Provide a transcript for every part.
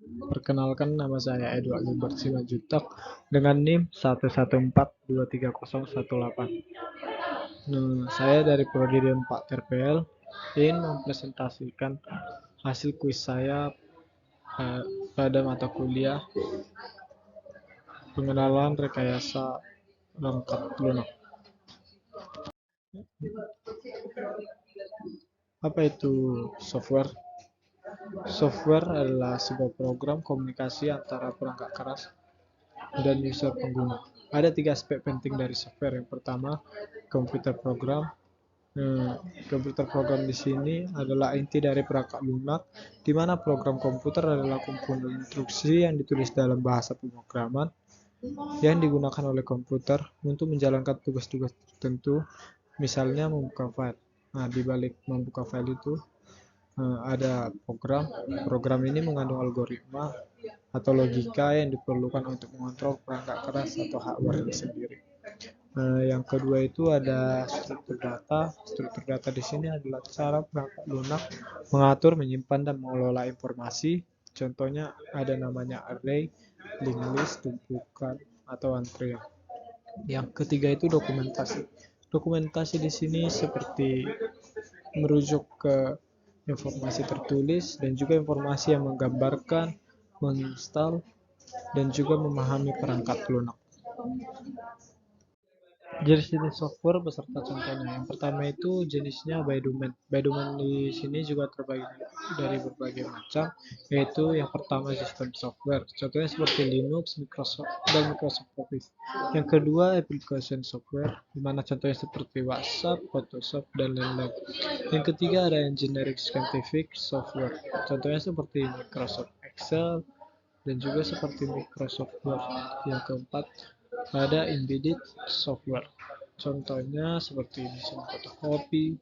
Perkenalkan, nama saya Edward Gilbert Simanjuntak dengan NIM 114230118. Saya dari Prodi 4 TRPL ingin mempresentasikan hasil kuis saya eh, pada mata kuliah pengenalan rekayasa rangkap lunak. Apa itu software? Software adalah sebuah program komunikasi antara perangkat keras dan user pengguna. Ada 3 aspek penting dari software. Yang pertama, komputer program. Komputer program di sini adalah inti dari perangkat lunak, di mana program komputer adalah komponen instruksi yang ditulis dalam bahasa pemrograman yang digunakan oleh komputer untuk menjalankan tugas-tugas tertentu, misalnya membuka file. Nah, di balik membuka file itu ada program. Program ini mengandung algoritma atau logika yang diperlukan untuk mengontrol perangkat keras atau hardware itu sendiri. Yang kedua itu ada struktur data. Struktur data di sini adalah cara perangkat lunak mengatur, menyimpan, dan mengelola informasi. Contohnya ada namanya array, linked list, tumpukan, atau antrian. Yang ketiga itu dokumentasi. Dokumentasi di sini seperti merujuk ke informasi tertulis dan juga informasi yang menggambarkan, menginstal, dan juga memahami perangkat lunak. Jenis-jenis software beserta contohnya. Yang pertama itu jenisnya by domain. By domain di sini juga terbagi dari berbagai macam, yaitu yang pertama sistem software. Contohnya seperti Linux, Microsoft, dan Microsoft Office. Yang kedua application software, di mana contohnya seperti WhatsApp, Photoshop, dan lain-lain. Yang ketiga ada engineering scientific software. Contohnya seperti Microsoft Excel dan juga seperti Microsoft Word. Yang keempat ada embedded software. Contohnya seperti mesin fotokopi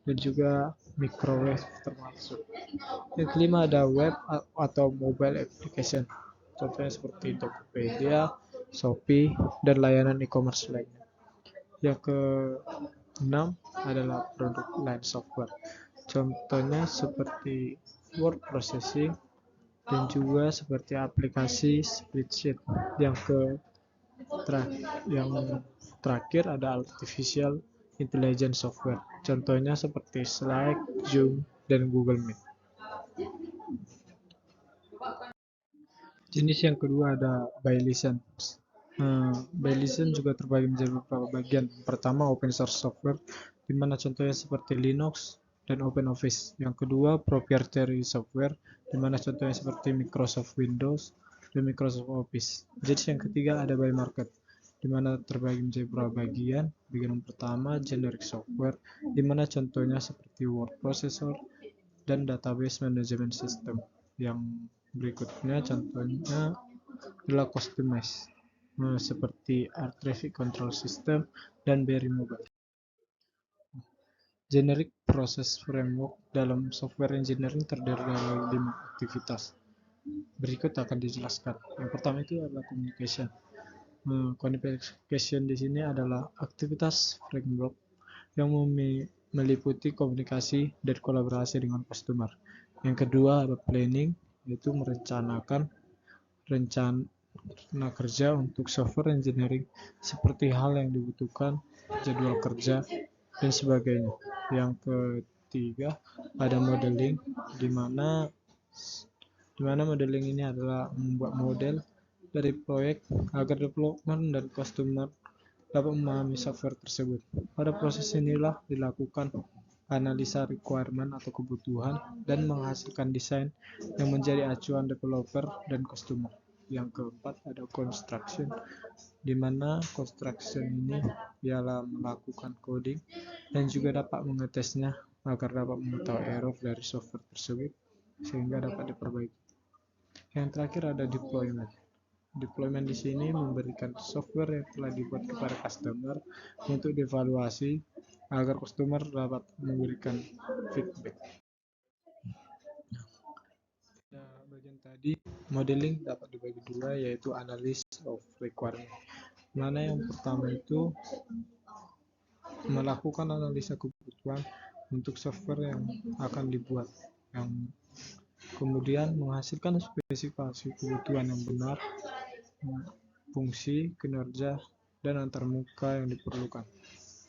dan juga microwave termasuk. Yang kelima ada web atau mobile application. Contohnya seperti Tokopedia, Shopee, dan layanan e-commerce lainnya. Yang keenam adalah produk line software. Contohnya seperti word processing dan juga seperti aplikasi spreadsheet. Yang terakhir ada artificial intelligence software. Contohnya seperti Slack, Zoom, dan Google Meet. Jenis yang kedua ada by license. By license juga terbagi menjadi beberapa bagian. Pertama, open source software, di mana contohnya seperti Linux dan OpenOffice. Yang kedua, proprietary software, di mana contohnya seperti Microsoft Windows dan Microsoft Office. Jadi yang ketiga ada by market, di mana terbagi menjadi beberapa bagian. Bagian pertama, generic software, di mana contohnya seperti word processor dan database management system. Yang berikutnya contohnya adalah customized, seperti Air Traffic Control System dan Berry Mobile. Generic Process Framework dalam software engineering terdiri dari 5 aktivitas. Berikut akan dijelaskan. Yang pertama itu adalah communication. Communication di sini adalah aktivitas framework yang meliputi komunikasi dan kolaborasi dengan customer. Yang kedua ada planning, yaitu merencanakan rencana kerja untuk software engineering seperti hal yang dibutuhkan, jadwal kerja, dan sebagainya. Yang ketiga ada modeling, di mana modeling ini adalah membuat model dari proyek agar developer dan customer dapat memahami software tersebut. Pada proses inilah dilakukan analisa requirement atau kebutuhan dan menghasilkan desain yang menjadi acuan developer dan customer. Yang keempat ada construction, di mana construction ini ialah melakukan coding dan juga dapat mengetesnya agar dapat mengetahui error dari software tersebut sehingga dapat diperbaiki. Yang terakhir ada deployment. Deployment di sini memberikan software yang telah dibuat kepada customer untuk dievaluasi agar customer dapat memberikan feedback. Bagian tadi modeling dapat dibagi dua, yaitu analysis of requirement. Mana yang pertama itu melakukan analisa kebutuhan untuk software yang akan dibuat. Yang Kemudian menghasilkan spesifikasi kebutuhan yang benar, fungsi, kinerja, dan antarmuka yang diperlukan.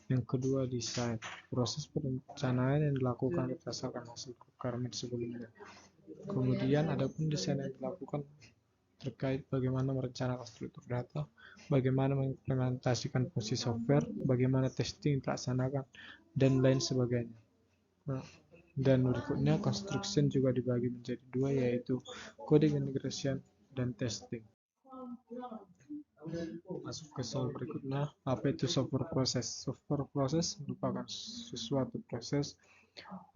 Yang kedua, desain. Proses perencanaan yang dilakukan berdasarkan hasil requirement sebelumnya. Kemudian ada pun desain yang dilakukan terkait bagaimana merencanakan struktur data, bagaimana mengimplementasikan fungsi software, bagaimana testing dilaksanakan, dan lain sebagainya. Nah, dan berikutnya, construction juga dibagi menjadi dua, yaitu coding integration dan testing. Masuk ke soal berikutnya, apa itu software process? Software process merupakan sesuatu proses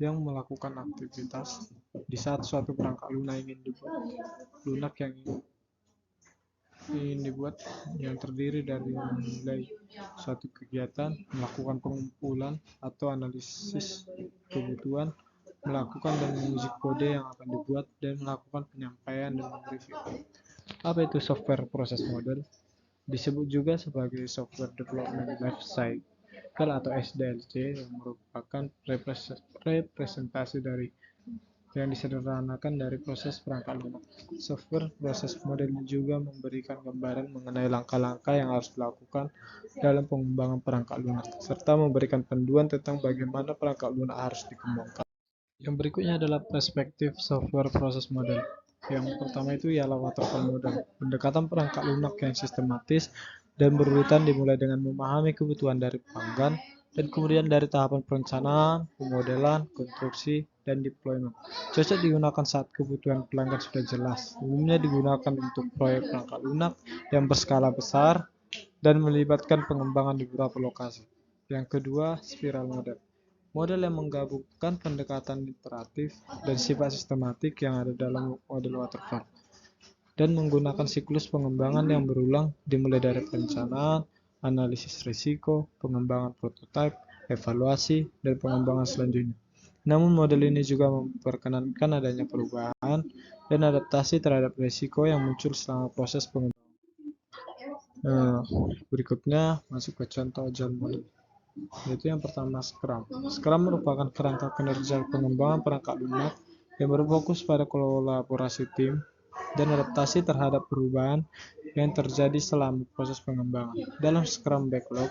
yang melakukan aktivitas di saat suatu perangkat lunak ingin dibuat yang terdiri dari memulai suatu kegiatan, melakukan pengumpulan atau analisis kebutuhan, melakukan dan menguji kode yang akan dibuat, dan melakukan penyampaian dan mereview. Apa itu software process model? Disebut juga sebagai Software Development Life Cycle atau SDLC, yang merupakan representasi dari yang disederhanakan dari proses perangkat lunak. Software proses model juga memberikan gambaran mengenai langkah-langkah yang harus dilakukan dalam pengembangan perangkat lunak, serta memberikan panduan tentang bagaimana perangkat lunak harus dikembangkan. Yang berikutnya adalah perspektif software proses model. Yang pertama itu ialah waterfall model, pendekatan perangkat lunak yang sistematis dan berurutan, dimulai dengan memahami kebutuhan dari pelanggan, dan kemudian dari tahapan perencanaan, pemodelan, konstruksi, dan deployment. Cocok digunakan saat kebutuhan pelanggan sudah jelas. Umumnya digunakan untuk proyek perangkat lunak yang berskala besar dan melibatkan pengembangan di beberapa lokasi. Yang kedua, spiral model. Model yang menggabungkan pendekatan iteratif dan sifat sistematik yang ada dalam model waterfall, dan menggunakan siklus pengembangan yang berulang, dimulai dari perencanaan, analisis risiko, pengembangan prototipe, evaluasi, dan pengembangan selanjutnya. Namun model ini juga memperkenankan adanya perubahan dan adaptasi terhadap risiko yang muncul selama proses pengembangan. Berikutnya masuk ke contoh agile model, yaitu yang pertama Scrum. Scrum merupakan kerangka kinerja pengembangan perangkat lunak yang berfokus pada kolaborasi tim dan adaptasi terhadap perubahan yang terjadi selama proses pengembangan. Dalam Scrum Backlog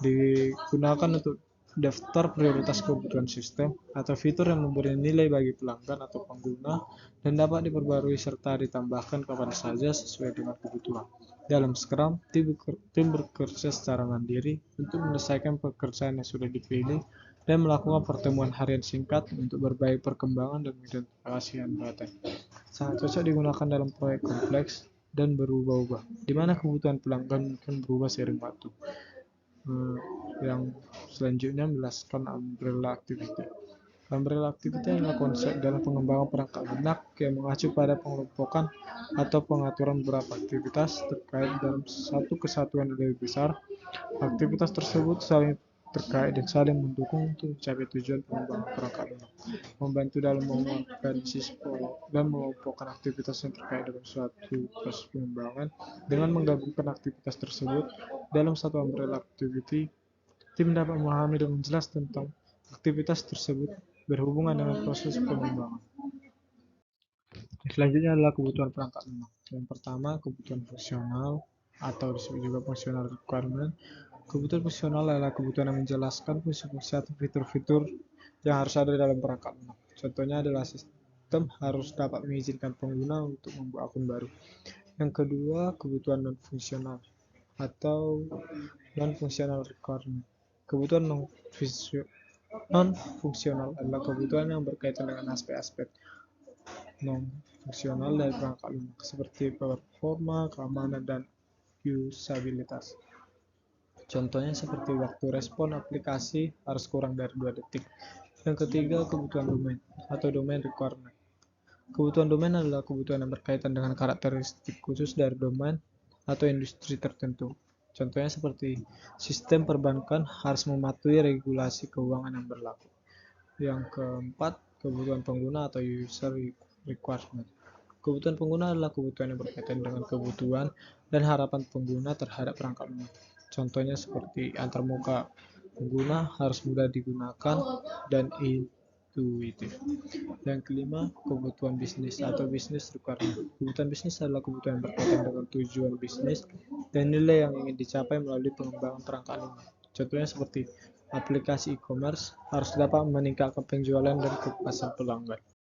digunakan untuk daftar prioritas kebutuhan sistem atau fitur yang memberi nilai bagi pelanggan atau pengguna dan dapat diperbarui serta ditambahkan kapan saja sesuai dengan kebutuhan. Dalam Scrum, tim bekerja secara mandiri untuk menyelesaikan pekerjaan yang sudah dipilih dan melakukan pertemuan harian singkat untuk berbagi perkembangan dan identifikasi hambatan. Sangat cocok digunakan dalam proyek kompleks dan berubah-ubah, di mana kebutuhan pelanggan mungkin berubah seiring waktu. Yang selanjutnya menjelaskan umbrella activity. Umbrella activity adalah konsep dalam pengembangan perangkat lunak yang mengacu pada pengelompokan atau pengaturan beberapa aktivitas terkait dalam satu kesatuan yang lebih besar. Aktivitas tersebut saling terkait dan saling mendukung untuk mencapai tujuan pengembangan perangkat lunak, membantu dalam mengorganisasi dan mengelompokkan aktivitas yang terkait dalam suatu proses pengembangan. Dengan menggabungkan aktivitas tersebut dalam satu umbrella activity, tim dapat memahami dan menjelaskan tentang aktivitas tersebut berhubungan dengan proses pengembangan. Selanjutnya adalah kebutuhan perangkat lunak. Yang pertama, kebutuhan fungsional atau disebut juga functional requirement. Kebutuhan fungsional adalah kebutuhan yang menjelaskan fungsi-fungsi atau fitur-fitur yang harus ada dalam perangkat lunak. Contohnya adalah sistem harus dapat mengizinkan pengguna untuk membuat akun baru. Yang kedua, kebutuhan non-fungsional atau non-functional requirement. Kebutuhan non-fungsional adalah kebutuhan yang berkaitan dengan aspek-aspek non-fungsional dari perangkat lunak, seperti performa, keamanan, dan usabilitas. Contohnya seperti waktu respon aplikasi harus kurang dari 2 detik. Yang ketiga, kebutuhan domain atau domain requirement. Kebutuhan domain adalah kebutuhan yang berkaitan dengan karakteristik khusus dari domain atau industri tertentu. Contohnya seperti sistem perbankan harus mematuhi regulasi keuangan yang berlaku. Yang keempat, kebutuhan pengguna atau user requirement. Kebutuhan pengguna adalah kebutuhan yang berkaitan dengan kebutuhan dan harapan pengguna terhadap perangkat lunak. Contohnya seperti antarmuka pengguna harus mudah digunakan dan intuitif. Yang kelima, kebutuhan bisnis atau bisnis requirement. Kebutuhan bisnis adalah kebutuhan yang berkaitan dengan tujuan bisnis dan nilai yang ingin dicapai melalui pengembangan perangkat lunak. Contohnya seperti aplikasi e-commerce harus dapat meningkatkan penjualan dan kepuasan pelanggan.